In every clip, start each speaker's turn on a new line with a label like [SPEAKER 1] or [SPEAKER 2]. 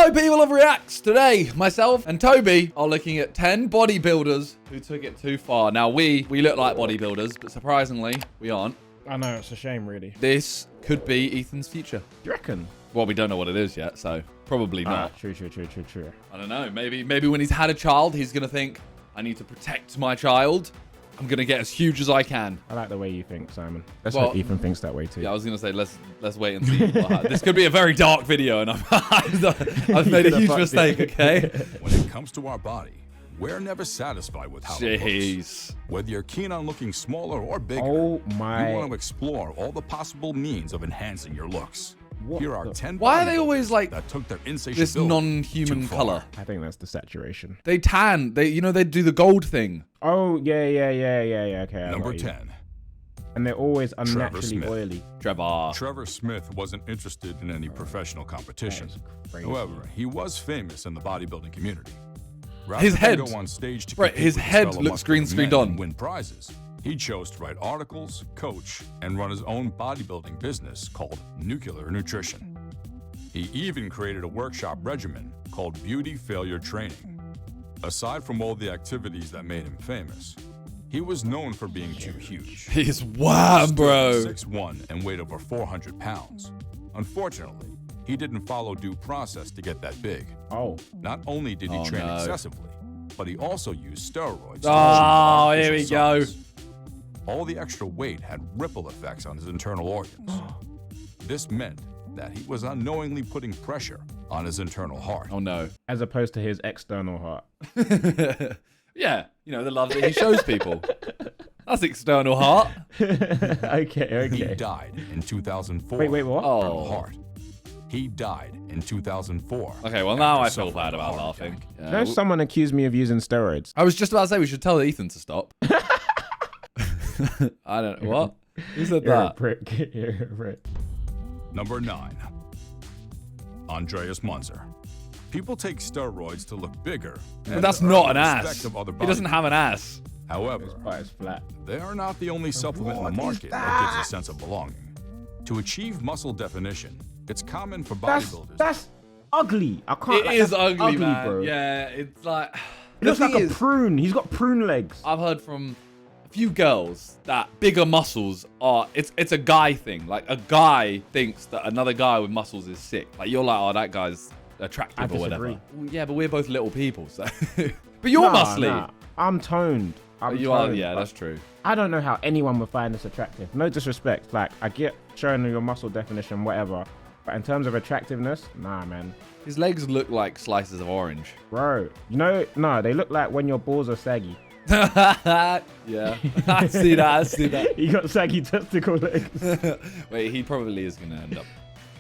[SPEAKER 1] Hello people of Reacts! Today, myself and Toby are looking at 10 bodybuilders who took it too far. Now we look like bodybuilders, but surprisingly, we aren't.
[SPEAKER 2] I know, it's a shame really.
[SPEAKER 1] This could be Ethan's future.
[SPEAKER 2] Do you reckon?
[SPEAKER 1] Well, we don't know what it is yet, so probably not.
[SPEAKER 2] True.
[SPEAKER 1] I don't know, maybe when he's had a child, he's gonna think, I need to protect my child. I'm gonna get as huge as I can.
[SPEAKER 2] I like the way you think, Simon. Let's hope Ethan thinks that way too.
[SPEAKER 1] Yeah, I was gonna say let's wait and see. This could be a very dark video, and I've made a huge mistake. Okay.
[SPEAKER 3] When it comes to our body, we're never satisfied with how it looks. Whether you're keen on looking smaller or bigger, you want to explore all the possible means of enhancing your looks. Here are 10
[SPEAKER 1] Why are they always like
[SPEAKER 3] that took their
[SPEAKER 1] this non-human color?
[SPEAKER 2] I think that's the saturation.
[SPEAKER 1] They tan. They do the gold thing.
[SPEAKER 2] Oh yeah. Okay.
[SPEAKER 3] Number 10.
[SPEAKER 2] And they're always unnaturally oily.
[SPEAKER 1] Trevor
[SPEAKER 3] Smith wasn't interested in any professional competition. However, he was famous in the bodybuilding community.
[SPEAKER 1] His head,
[SPEAKER 3] go on stage to
[SPEAKER 1] his head looks green screened on.
[SPEAKER 3] Win prizes. He chose to write articles, coach, and run his own bodybuilding business called Nuclear Nutrition. He even created a workshop regimen called Beauty Failure Training. Aside from all the activities that made him famous, he was known for being too huge.
[SPEAKER 1] He's wham, bro.
[SPEAKER 3] 6'1" and weighed over 400 pounds. Unfortunately, he didn't follow due process to get that big. Not only did he train excessively, but he also used steroids.
[SPEAKER 1] Oh, here we go.
[SPEAKER 3] All the extra weight had ripple effects on his internal organs. This meant that he was unknowingly putting pressure on his internal heart.
[SPEAKER 1] Oh no.
[SPEAKER 2] As opposed to his external heart.
[SPEAKER 1] Yeah, you know, the love that he shows people. That's external heart.
[SPEAKER 2] Okay.
[SPEAKER 3] He died in 2004.
[SPEAKER 2] Wait, what?
[SPEAKER 3] Oh. Heart. He died in 2004.
[SPEAKER 1] Okay, well now I feel bad about laughing.
[SPEAKER 2] No, someone accused me of using steroids.
[SPEAKER 1] I was just about to say we should tell Ethan to stop. I don't know. What? Who said that?
[SPEAKER 2] You're a prick.
[SPEAKER 3] Number 9. Andreas Musner. People take steroids to look bigger.
[SPEAKER 1] But that's not an ass. He doesn't have an ass.
[SPEAKER 3] However,
[SPEAKER 2] flat.
[SPEAKER 3] they are not the only supplement in the market that gives a sense of belonging. To achieve muscle definition, it's common for bodybuilders.
[SPEAKER 2] That's ugly. I can't.
[SPEAKER 1] It is ugly, man.
[SPEAKER 2] Bro.
[SPEAKER 1] Yeah, it's like.
[SPEAKER 2] It looks like a prune. He's got prune legs.
[SPEAKER 1] I've heard from a few girls that bigger muscles are. It's a guy thing. Like a guy thinks that another guy with muscles is sick. Like you're like, oh, that guy's attractive or whatever. Well, yeah, but we're both little people, so. But you're muscly.
[SPEAKER 2] Nah. I'm toned.
[SPEAKER 1] You are. Yeah, that's true.
[SPEAKER 2] I don't know how anyone would find this attractive. No disrespect. Like I get showing your muscle definition, whatever. But in terms of attractiveness, nah, man.
[SPEAKER 1] His legs look like slices of orange.
[SPEAKER 2] Bro, you know, no, they look like when your balls are saggy.
[SPEAKER 1] Yeah, I see that.
[SPEAKER 2] He got saggy testicle legs.
[SPEAKER 1] Wait, he probably is going to end up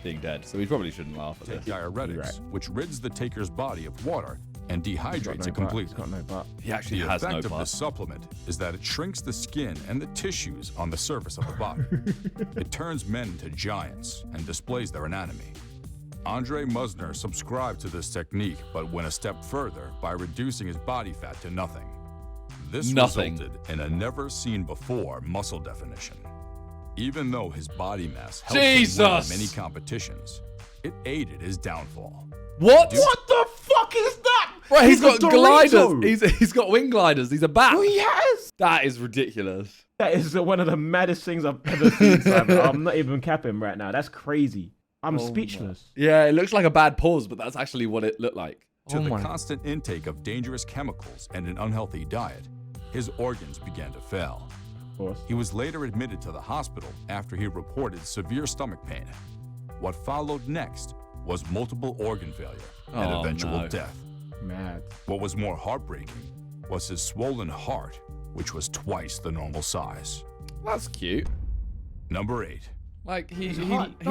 [SPEAKER 1] being dead, so we probably shouldn't laugh at this.
[SPEAKER 3] Diuretics, which rids the taker's body of water and dehydrates it completely.
[SPEAKER 2] He's got no butt.
[SPEAKER 1] He actually has no butt. The effect of this supplement
[SPEAKER 3] is that it shrinks the skin and the tissues on the surface of the body. It turns men into giants and displays their anatomy. Andre Musner subscribed to this technique, but went a step further by reducing his body fat to nothing. This resulted in a never-seen-before muscle definition. Even though his body mass helped him win many competitions, it aided his downfall.
[SPEAKER 1] What?
[SPEAKER 2] What the fuck is that?
[SPEAKER 1] Bro, he's got gliders. He's got wing gliders. He's a bat.
[SPEAKER 2] Oh, he has.
[SPEAKER 1] That is ridiculous.
[SPEAKER 2] That is one of the maddest things I've ever seen, Simon. I'm not even capping right now. That's crazy. I'm speechless.
[SPEAKER 1] Yeah, it looks like a bad pause, but that's actually what it looked like.
[SPEAKER 3] To the constant intake of dangerous chemicals and an unhealthy diet, his organs began to fail.
[SPEAKER 2] Of course.
[SPEAKER 3] He was later admitted to the hospital after he reported severe stomach pain. What followed next was multiple organ failure and eventual death.
[SPEAKER 2] Mad.
[SPEAKER 3] What was more heartbreaking was his swollen heart, which was twice the normal size.
[SPEAKER 1] That's cute.
[SPEAKER 3] Number 8.
[SPEAKER 1] Like he liked,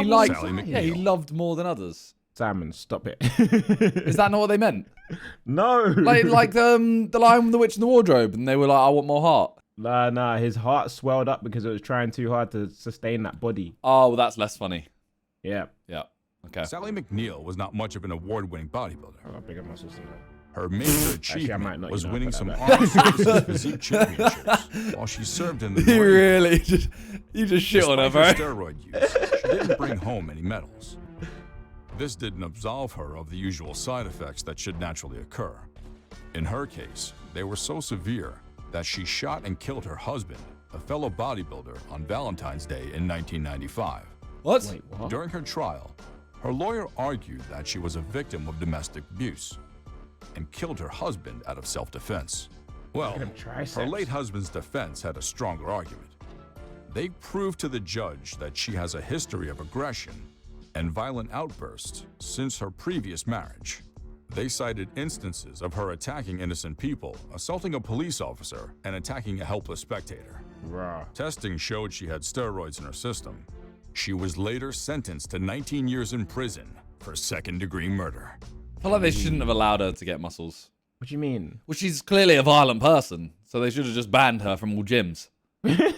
[SPEAKER 1] he loved more than others.
[SPEAKER 2] Simon, stop it.
[SPEAKER 1] Is that not what they meant?
[SPEAKER 2] No.
[SPEAKER 1] Like the Lion with the Witch in the Wardrobe, and they were like, I want more heart.
[SPEAKER 2] Nah. His heart swelled up because it was trying too hard to sustain that body.
[SPEAKER 1] Oh, well, that's less funny.
[SPEAKER 2] Yeah.
[SPEAKER 1] Okay.
[SPEAKER 3] Sally McNeil was not much of an award-winning bodybuilder.
[SPEAKER 2] I got bigger muscles than that.
[SPEAKER 3] Her major achievement was winning some
[SPEAKER 2] that.
[SPEAKER 3] Armed Services Physique Championships while she served in the
[SPEAKER 1] You really just shit on her, bro.
[SPEAKER 3] Steroid use, she didn't bring home any medals. This didn't absolve her of the usual side effects that should naturally occur. In her case, they were so severe that she shot and killed her husband, a fellow bodybuilder, on Valentine's Day in 1995.
[SPEAKER 1] What?
[SPEAKER 2] Wait, what?
[SPEAKER 3] During her trial, her lawyer argued that she was a victim of domestic abuse and killed her husband out of self-defense. Well, her late husband's defense had a stronger argument. They proved to the judge that she has a history of aggression and violent outbursts since her previous marriage. They cited instances of her attacking innocent people, assaulting a police officer, and attacking a helpless spectator.
[SPEAKER 2] Raw.
[SPEAKER 3] Testing showed she had steroids in her system. She was later sentenced to 19 years in prison for second-degree murder.
[SPEAKER 1] I feel like they shouldn't have allowed her to get muscles.
[SPEAKER 2] What do you mean?
[SPEAKER 1] Well, she's clearly a violent person, so they should have just banned her from all gyms.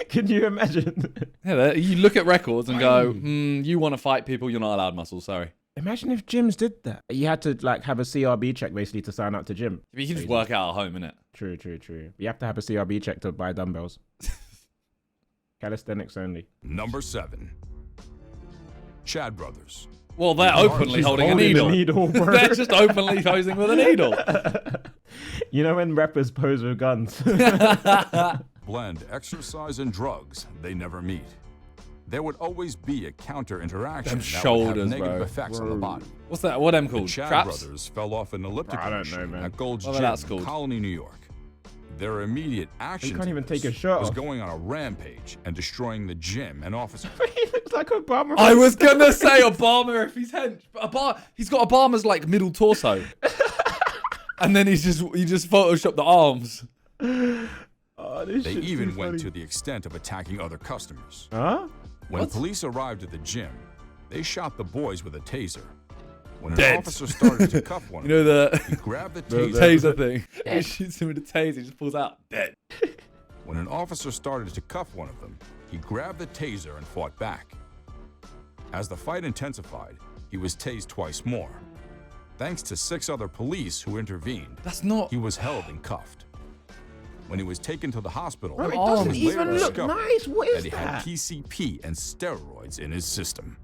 [SPEAKER 2] Can you imagine?
[SPEAKER 1] Yeah, you look at records and go, you want to fight people, you're not allowed muscles, sorry.
[SPEAKER 2] Imagine if gyms did that. You had to like have a CRB check basically to sign up to gym.
[SPEAKER 1] You can just work out at home, innit?
[SPEAKER 2] True, true, true. You have to have a CRB check to buy dumbbells. Calisthenics only.
[SPEAKER 3] Number 7. Chad Brothers.
[SPEAKER 1] Well, they're openly holding a needle.
[SPEAKER 2] Bro.
[SPEAKER 1] They're just openly posing with a needle.
[SPEAKER 2] You know when rappers pose with guns?
[SPEAKER 3] Blend exercise and drugs, they never meet. There would always be a counter-interaction that would have negative effects on the body.
[SPEAKER 1] What's that? What them
[SPEAKER 3] The
[SPEAKER 1] called?
[SPEAKER 3] Chad
[SPEAKER 1] Traps?
[SPEAKER 3] brothers fell off an elliptical
[SPEAKER 2] I don't
[SPEAKER 3] machine
[SPEAKER 2] know, man.
[SPEAKER 3] at Gold's
[SPEAKER 1] What
[SPEAKER 3] Gym
[SPEAKER 1] that's
[SPEAKER 3] in
[SPEAKER 1] called?
[SPEAKER 3] Colony, New York. Their immediate action
[SPEAKER 2] You can't even
[SPEAKER 3] to this
[SPEAKER 2] take a shirt
[SPEAKER 3] was
[SPEAKER 2] off.
[SPEAKER 3] going on a rampage and destroying the gym and offices.
[SPEAKER 2] He looks like Obama.
[SPEAKER 1] I was gonna say Obama if he's hench. He's got Obama's like middle torso. And then he just photoshopped the arms.
[SPEAKER 2] Oh, this
[SPEAKER 3] They
[SPEAKER 2] shit's
[SPEAKER 3] even
[SPEAKER 2] too
[SPEAKER 3] went
[SPEAKER 2] funny.
[SPEAKER 3] to the extent of attacking other customers.
[SPEAKER 2] Huh?
[SPEAKER 3] When police arrived at the gym, they shot the boys with a taser. When an
[SPEAKER 1] Dead.
[SPEAKER 3] officer started to cuff one,
[SPEAKER 1] You know
[SPEAKER 3] he
[SPEAKER 1] the
[SPEAKER 3] grabbed the
[SPEAKER 1] taser thing. He shoots him with a taser, he just pulls out. Dead.
[SPEAKER 3] When an officer started to cuff one of them, he grabbed the taser and fought back. As the fight intensified, he was tased twice more. Thanks to 6 other police who intervened,
[SPEAKER 1] That's not.
[SPEAKER 3] he was held and cuffed. When he was taken to the hospital,
[SPEAKER 2] Bro, it
[SPEAKER 3] it
[SPEAKER 2] doesn't
[SPEAKER 3] was
[SPEAKER 2] even
[SPEAKER 3] later
[SPEAKER 2] look
[SPEAKER 3] discovered
[SPEAKER 2] nice. What is
[SPEAKER 3] that he had
[SPEAKER 2] that?
[SPEAKER 3] PCP and steroids in his system.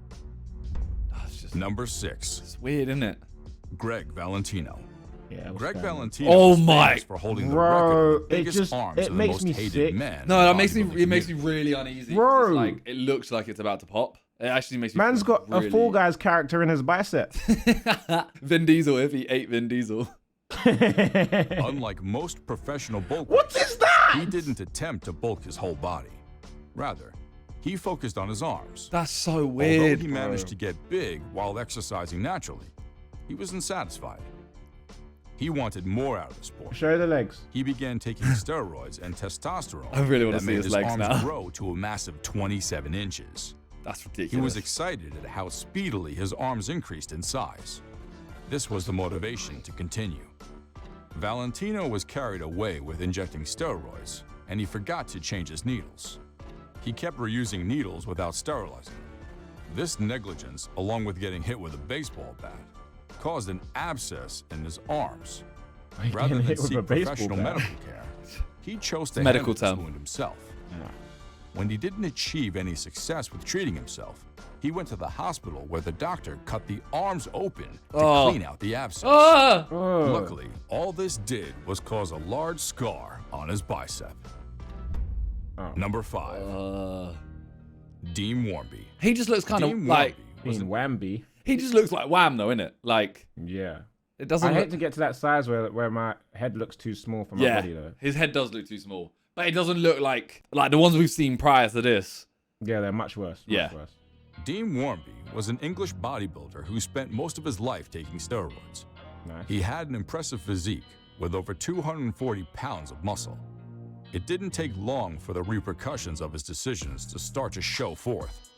[SPEAKER 1] It's just
[SPEAKER 3] Number 6,
[SPEAKER 1] it's weird, isn't it?
[SPEAKER 3] Greg Valentino.
[SPEAKER 2] Yeah,
[SPEAKER 3] Greg Valentino
[SPEAKER 1] Oh
[SPEAKER 3] was
[SPEAKER 1] my-
[SPEAKER 3] famous for holding the
[SPEAKER 2] Bro,
[SPEAKER 3] record of the
[SPEAKER 2] it
[SPEAKER 3] biggest
[SPEAKER 2] just-
[SPEAKER 3] arms
[SPEAKER 2] it
[SPEAKER 3] of the
[SPEAKER 2] makes
[SPEAKER 3] most
[SPEAKER 2] me
[SPEAKER 3] hated
[SPEAKER 2] sick.
[SPEAKER 3] men.
[SPEAKER 1] No,
[SPEAKER 3] in
[SPEAKER 1] that
[SPEAKER 3] the
[SPEAKER 1] makes me
[SPEAKER 3] bodybuilding
[SPEAKER 1] really uneasy.
[SPEAKER 2] Bro.
[SPEAKER 1] It's like it looks like it's about to pop. It actually makes me.
[SPEAKER 2] Man's got
[SPEAKER 1] really...
[SPEAKER 2] a Fall Guys character in his bicep.
[SPEAKER 1] Vin Diesel if he ate Vin Diesel.
[SPEAKER 3] Unlike most professional bulk
[SPEAKER 2] What
[SPEAKER 3] weights,
[SPEAKER 2] is that?
[SPEAKER 3] he didn't attempt to bulk his whole body. Rather, he focused on his arms.
[SPEAKER 1] That's so
[SPEAKER 3] Although
[SPEAKER 1] weird.
[SPEAKER 3] he managed to get big while exercising naturally, he wasn't satisfied. He wanted more out of the sport.
[SPEAKER 2] Show the legs.
[SPEAKER 3] He began taking steroids and testosterone
[SPEAKER 1] I really wanna
[SPEAKER 3] that
[SPEAKER 1] see
[SPEAKER 3] made
[SPEAKER 1] his
[SPEAKER 3] his
[SPEAKER 1] legs
[SPEAKER 3] arms
[SPEAKER 1] now.
[SPEAKER 3] grow to a massive 27 inches.
[SPEAKER 1] That's
[SPEAKER 3] He
[SPEAKER 1] ridiculous.
[SPEAKER 3] was excited at how speedily his arms increased in size. This was the motivation to continue. Valentino was carried away with injecting steroids, and he forgot to change his needles. He kept reusing needles without sterilizing them. This negligence, along with getting hit with a baseball bat, caused an abscess in his arms. Rather than
[SPEAKER 2] hit with a
[SPEAKER 3] seek
[SPEAKER 2] baseball
[SPEAKER 3] professional
[SPEAKER 2] bat.
[SPEAKER 3] medical care, he chose to
[SPEAKER 1] medical
[SPEAKER 3] handle
[SPEAKER 1] term.
[SPEAKER 3] this wound himself.
[SPEAKER 2] Yeah.
[SPEAKER 3] When he didn't achieve any success with treating himself, he went to the hospital where the doctor cut the arms open to clean out the abscess.
[SPEAKER 1] Ah!
[SPEAKER 2] Oh.
[SPEAKER 3] Luckily, all this did was cause a large scar on his bicep.
[SPEAKER 2] Oh.
[SPEAKER 3] Number 5, Dean Warmby.
[SPEAKER 1] He just looks kind of
[SPEAKER 3] Dean
[SPEAKER 1] like.
[SPEAKER 3] Warmby was
[SPEAKER 2] Being Wamby.
[SPEAKER 1] He just looks like Wham though, innit? Like
[SPEAKER 2] Yeah.
[SPEAKER 1] it doesn't.
[SPEAKER 2] I
[SPEAKER 1] look,
[SPEAKER 2] hate to get to that size where my head looks too small for my
[SPEAKER 1] yeah,
[SPEAKER 2] body though.
[SPEAKER 1] his head does look too small, but it doesn't look like the ones we've seen prior to this.
[SPEAKER 2] Yeah, they're much worse. Much
[SPEAKER 1] Yeah.
[SPEAKER 2] worse.
[SPEAKER 3] Dean Warmby was an English bodybuilder who spent most of his life taking steroids.
[SPEAKER 2] Nice.
[SPEAKER 3] He had an impressive physique with over 240 pounds of muscle. It didn't take long for the repercussions of his decisions to start to show forth.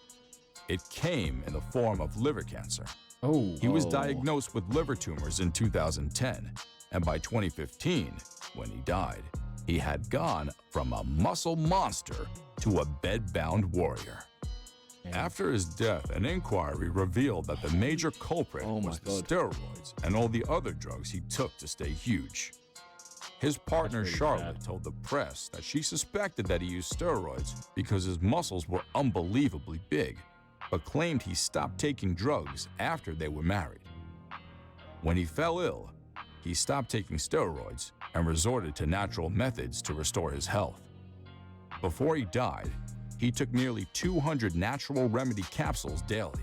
[SPEAKER 3] It came in the form of liver cancer.
[SPEAKER 2] Oh.
[SPEAKER 3] He was diagnosed with liver tumors in 2010, and by 2015, when he died, he had gone from a muscle monster to a bed-bound warrior. After his death, an inquiry revealed that the major culprit
[SPEAKER 1] Oh my
[SPEAKER 3] was the
[SPEAKER 1] God.
[SPEAKER 3] steroids and all the other drugs he took to stay huge. His partner
[SPEAKER 2] really
[SPEAKER 3] Charlotte
[SPEAKER 2] bad.
[SPEAKER 3] told the press that she suspected that he used steroids because his muscles were unbelievably big. but claimed he stopped taking drugs after they were married. When he fell ill, he stopped taking steroids and resorted to natural methods to restore his health. Before he died, he took nearly 200 natural remedy capsules daily.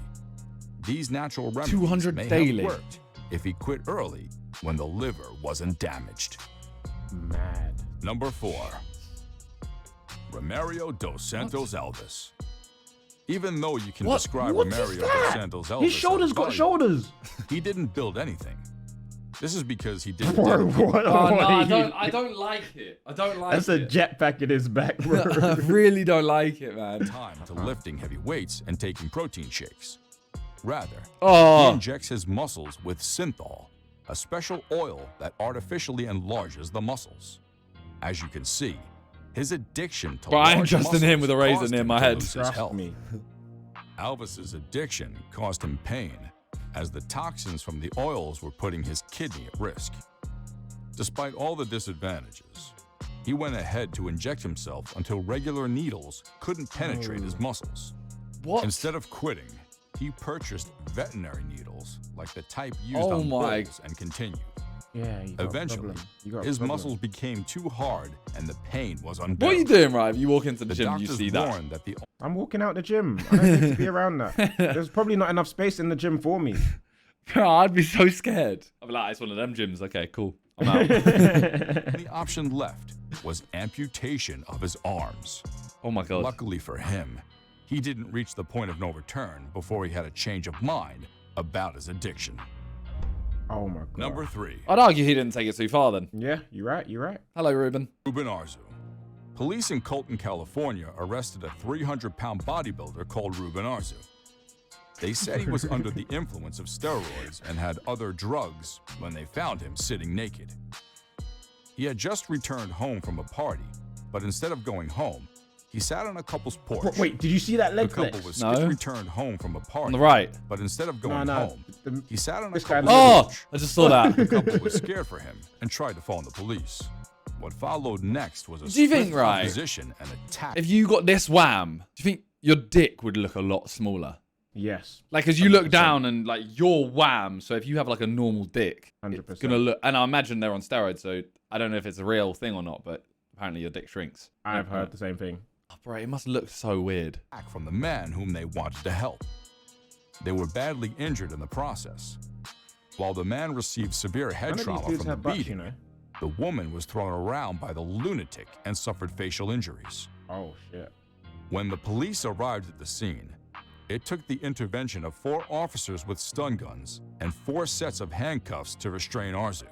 [SPEAKER 3] These natural remedies
[SPEAKER 1] 200
[SPEAKER 3] may
[SPEAKER 1] daily.
[SPEAKER 3] have worked if he quit early when the liver wasn't damaged.
[SPEAKER 2] Mad.
[SPEAKER 3] Number 4. Romario Dos Santos Elvis. Even though you can
[SPEAKER 1] What?
[SPEAKER 3] describe
[SPEAKER 2] What is
[SPEAKER 3] Romario Dos
[SPEAKER 2] that?
[SPEAKER 3] Santos Elvis
[SPEAKER 2] His shoulders
[SPEAKER 3] as
[SPEAKER 2] got
[SPEAKER 3] bodybuilder,
[SPEAKER 2] shoulders.
[SPEAKER 3] he didn't build anything. This is because he didn't
[SPEAKER 2] Bro,
[SPEAKER 3] dedicate
[SPEAKER 2] what
[SPEAKER 1] Oh, no,
[SPEAKER 2] are you-
[SPEAKER 1] I don't like it. I don't like
[SPEAKER 2] That's a
[SPEAKER 1] it.
[SPEAKER 2] jetpack in his back, bro.
[SPEAKER 1] I really don't like it, man.
[SPEAKER 3] time to lifting heavy weights and taking protein shakes. Rather, he
[SPEAKER 1] Oh,
[SPEAKER 3] injects his muscles with synthol, a special oil that artificially enlarges the muscles. As you can see, his addiction to
[SPEAKER 1] Bro, I am
[SPEAKER 3] large
[SPEAKER 1] just in him with a
[SPEAKER 3] muscles
[SPEAKER 1] razor
[SPEAKER 3] caused
[SPEAKER 1] near
[SPEAKER 3] him
[SPEAKER 1] my
[SPEAKER 3] to
[SPEAKER 1] head.
[SPEAKER 3] lose his
[SPEAKER 2] Trust
[SPEAKER 3] health.
[SPEAKER 2] me.
[SPEAKER 3] Elvis's addiction caused him pain, as the toxins from the oils were putting his kidney at risk. Despite all the disadvantages, he went ahead to inject himself until regular needles couldn't penetrate his muscles.
[SPEAKER 1] what?
[SPEAKER 3] Instead of quitting, he purchased veterinary needles like the type used
[SPEAKER 1] Oh
[SPEAKER 3] on
[SPEAKER 1] my-
[SPEAKER 3] bulls and continued.
[SPEAKER 2] Yeah, you got
[SPEAKER 3] Eventually,
[SPEAKER 2] a problem. You got a
[SPEAKER 3] his
[SPEAKER 2] problem.
[SPEAKER 3] muscles became too hard and the pain was
[SPEAKER 1] What are you
[SPEAKER 3] unbearable.
[SPEAKER 1] doing, right? If you walk into the
[SPEAKER 3] The
[SPEAKER 1] gym, you
[SPEAKER 3] doctors
[SPEAKER 1] see that.
[SPEAKER 3] warned that the
[SPEAKER 2] I'm walking out the gym. I don't need to be around that. There's probably not enough space in the gym for me.
[SPEAKER 1] Bro, I'd be so scared. I'd be like, it's one of them gyms. Okay, cool. I'm out.
[SPEAKER 3] only option left was amputation of his arms.
[SPEAKER 1] Oh my god.
[SPEAKER 3] Luckily for him, he didn't reach the point of no return before he had a change of mind about his addiction.
[SPEAKER 2] Oh my god.
[SPEAKER 3] Number 3,
[SPEAKER 1] I'd argue he didn't take it too far then.
[SPEAKER 2] Yeah, you're right. You're right.
[SPEAKER 1] Hello, Ruben.
[SPEAKER 3] Ruben Rubinzo. Police in Colton, California arrested a 300-pound bodybuilder called Ruben Rubinzo. They said he was under the influence of steroids and had other drugs when they found him sitting naked. He had just returned home from a party, but instead of going home, he sat on a couple's porch.
[SPEAKER 2] Wait, did you see that
[SPEAKER 3] The
[SPEAKER 2] leg
[SPEAKER 3] couple
[SPEAKER 2] flex?
[SPEAKER 3] was
[SPEAKER 1] No.
[SPEAKER 3] returned home from a party,
[SPEAKER 1] On the right.
[SPEAKER 3] but instead of going
[SPEAKER 2] No.
[SPEAKER 3] home,
[SPEAKER 2] The-
[SPEAKER 3] he sat on a
[SPEAKER 2] this guy
[SPEAKER 3] couple's
[SPEAKER 1] Oh,
[SPEAKER 3] porch.
[SPEAKER 1] I just saw that.
[SPEAKER 3] The couple was scared for him and tried to phone the police. What followed next was a
[SPEAKER 1] Do you think,
[SPEAKER 3] swift
[SPEAKER 1] right,
[SPEAKER 3] opposition and attack.
[SPEAKER 1] If you got this wham, do you think your dick would look a lot smaller?
[SPEAKER 2] Yes.
[SPEAKER 1] Like, as you look
[SPEAKER 2] 100%.
[SPEAKER 1] down and, like, your wham, so if you have, like, a normal dick,
[SPEAKER 2] 100%.
[SPEAKER 1] it's going to look... And I imagine they're on steroids, so I don't know if it's a real thing or not, but apparently your dick shrinks.
[SPEAKER 2] I've heard the same thing.
[SPEAKER 1] Oh, bro, it must look so weird.
[SPEAKER 3] From the man whom they wanted to help. They were badly injured in the process. While the man received severe head
[SPEAKER 2] None of these
[SPEAKER 3] trauma
[SPEAKER 2] dudes
[SPEAKER 3] from the
[SPEAKER 2] have butts,
[SPEAKER 3] beating,
[SPEAKER 2] you know.
[SPEAKER 3] the woman was thrown around by the lunatic and suffered facial injuries.
[SPEAKER 2] Oh shit.
[SPEAKER 3] When the police arrived at the scene, it took the intervention of 4 officers with stun guns and 4 sets of handcuffs to restrain Arzu.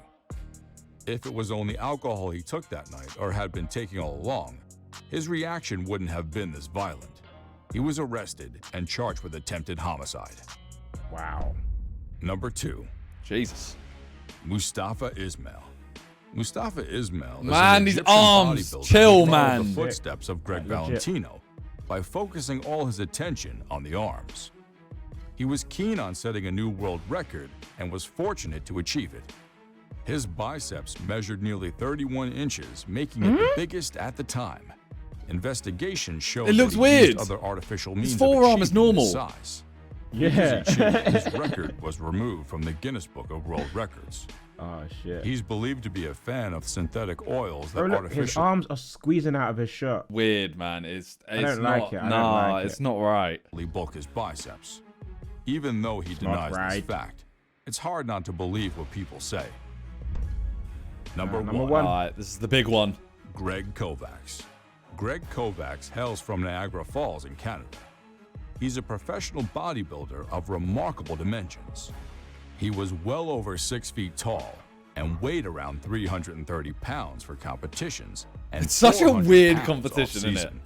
[SPEAKER 3] If it was only alcohol he took that night or had been taking all along, his reaction wouldn't have been this violent. He was arrested and charged with attempted homicide.
[SPEAKER 2] Wow.
[SPEAKER 3] Number 2,
[SPEAKER 1] Jesus.
[SPEAKER 3] Mustafa Ismail. Mustafa Ismail is
[SPEAKER 1] Man,
[SPEAKER 3] an
[SPEAKER 1] these
[SPEAKER 3] Egyptian
[SPEAKER 1] arms.
[SPEAKER 3] bodybuilder
[SPEAKER 1] Chill,
[SPEAKER 3] who followed
[SPEAKER 1] man.
[SPEAKER 3] the footsteps of Greg
[SPEAKER 2] Legit.
[SPEAKER 3] Valentino by focusing all his attention on the arms. He was keen on setting a new world record and was fortunate to achieve it. His biceps measured nearly 31 inches, making it the biggest at the time. Investigation showed
[SPEAKER 1] It looks
[SPEAKER 3] that he used
[SPEAKER 1] weird.
[SPEAKER 3] other artificial means of
[SPEAKER 1] forearm is
[SPEAKER 3] achieving
[SPEAKER 1] normal.
[SPEAKER 3] his size.
[SPEAKER 2] Yeah.
[SPEAKER 3] His record was removed from the Guinness Book of World Records.
[SPEAKER 2] Oh shit.
[SPEAKER 3] He's believed to be a fan of synthetic oils that
[SPEAKER 2] Bro, look, his
[SPEAKER 3] artificially
[SPEAKER 2] arms are squeezing out of his shirt.
[SPEAKER 1] Weird, man. It's
[SPEAKER 2] don't
[SPEAKER 1] not,
[SPEAKER 2] like it. I don't
[SPEAKER 1] Nah,
[SPEAKER 2] like
[SPEAKER 1] it's
[SPEAKER 2] it.
[SPEAKER 1] not right.
[SPEAKER 3] bulk his biceps. Even though he
[SPEAKER 2] not
[SPEAKER 3] denies this
[SPEAKER 2] right.
[SPEAKER 3] fact, it's hard not to believe what people say. Number
[SPEAKER 2] number
[SPEAKER 3] one,
[SPEAKER 2] one.
[SPEAKER 1] All right, this is the big one.
[SPEAKER 3] Greg Kovacs. Greg Kovacs hails from Niagara Falls in Canada. He's a professional bodybuilder of remarkable dimensions. He was well over 6 feet tall and weighed around 330 pounds for competitions. And
[SPEAKER 1] It's such a
[SPEAKER 3] 400
[SPEAKER 1] weird
[SPEAKER 3] pounds
[SPEAKER 1] competition, isn't it?
[SPEAKER 3] off-season.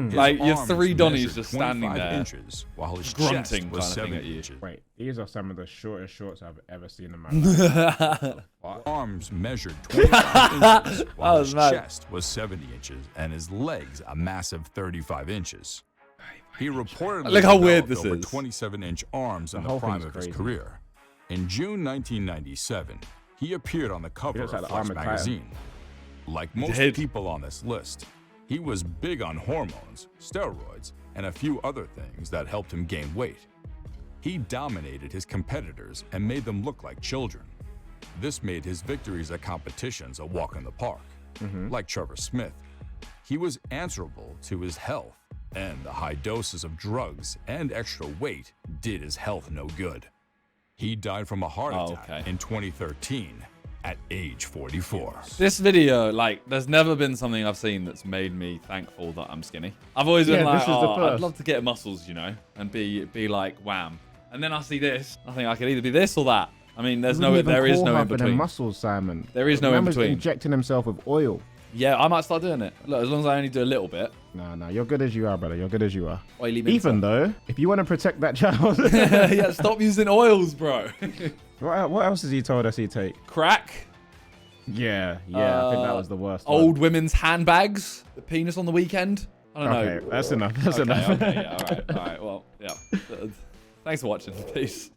[SPEAKER 3] His
[SPEAKER 1] Like, your
[SPEAKER 3] arms
[SPEAKER 1] 3 Donnies
[SPEAKER 3] measured
[SPEAKER 1] just standing
[SPEAKER 3] 25
[SPEAKER 1] there,
[SPEAKER 3] inches, while his
[SPEAKER 1] grunting
[SPEAKER 3] chest was
[SPEAKER 1] kinda thing
[SPEAKER 3] 7
[SPEAKER 1] at you.
[SPEAKER 3] inches.
[SPEAKER 2] Wait, these are some of the shortest shorts I've ever seen in my life.
[SPEAKER 3] Arms measured 25 inches, while
[SPEAKER 1] was
[SPEAKER 3] his
[SPEAKER 1] mad.
[SPEAKER 3] chest was 70 inches, and his legs a massive 35 inches. He reportedly
[SPEAKER 1] Look how weird
[SPEAKER 3] developed
[SPEAKER 1] this
[SPEAKER 3] over
[SPEAKER 1] is.
[SPEAKER 3] 27-inch arms in
[SPEAKER 2] The
[SPEAKER 3] the
[SPEAKER 2] whole
[SPEAKER 3] prime
[SPEAKER 2] thing's
[SPEAKER 3] of his
[SPEAKER 2] crazy.
[SPEAKER 3] career. In June 1997, he appeared on the cover
[SPEAKER 2] looks
[SPEAKER 3] of
[SPEAKER 2] like the
[SPEAKER 3] Flex
[SPEAKER 2] Armored Titan.
[SPEAKER 3] magazine. Like most
[SPEAKER 1] did.
[SPEAKER 3] people on this list, he was big on hormones, steroids, and a few other things that helped him gain weight. He dominated his competitors and made them look like children. This made his victories at competitions a walk in the park. Like Trevor Smith, he was answerable to his health, and the high doses of drugs and extra weight did his health no good. He died from a heart attack in 2013 at age 44.
[SPEAKER 1] This video, like, there's never been something I've seen that's made me thankful that I'm skinny. I've always been like, oh, I'd love to get muscles, you know, and be like, wham. And then I see this, I think I could either be this or that. I mean, there is no in between.
[SPEAKER 2] Muscles, Simon.
[SPEAKER 1] There is no in between.
[SPEAKER 2] Injecting himself with oil.
[SPEAKER 1] Yeah, I might start doing it. Look, as long as I only do a little bit.
[SPEAKER 2] No, you're good as you are, brother. You're good as you are.
[SPEAKER 1] Oily
[SPEAKER 2] Even though, if you want to protect that child.
[SPEAKER 1] Yeah, stop using oils, bro.
[SPEAKER 2] What else has he told us he'd take?
[SPEAKER 1] Crack.
[SPEAKER 2] Yeah, I think that was the worst
[SPEAKER 1] Old
[SPEAKER 2] one.
[SPEAKER 1] women's handbags. The penis on the weekend. I don't know.
[SPEAKER 2] Okay, that's enough. That's enough.
[SPEAKER 1] Okay, yeah, all right. Well, yeah. Thanks for watching. Peace.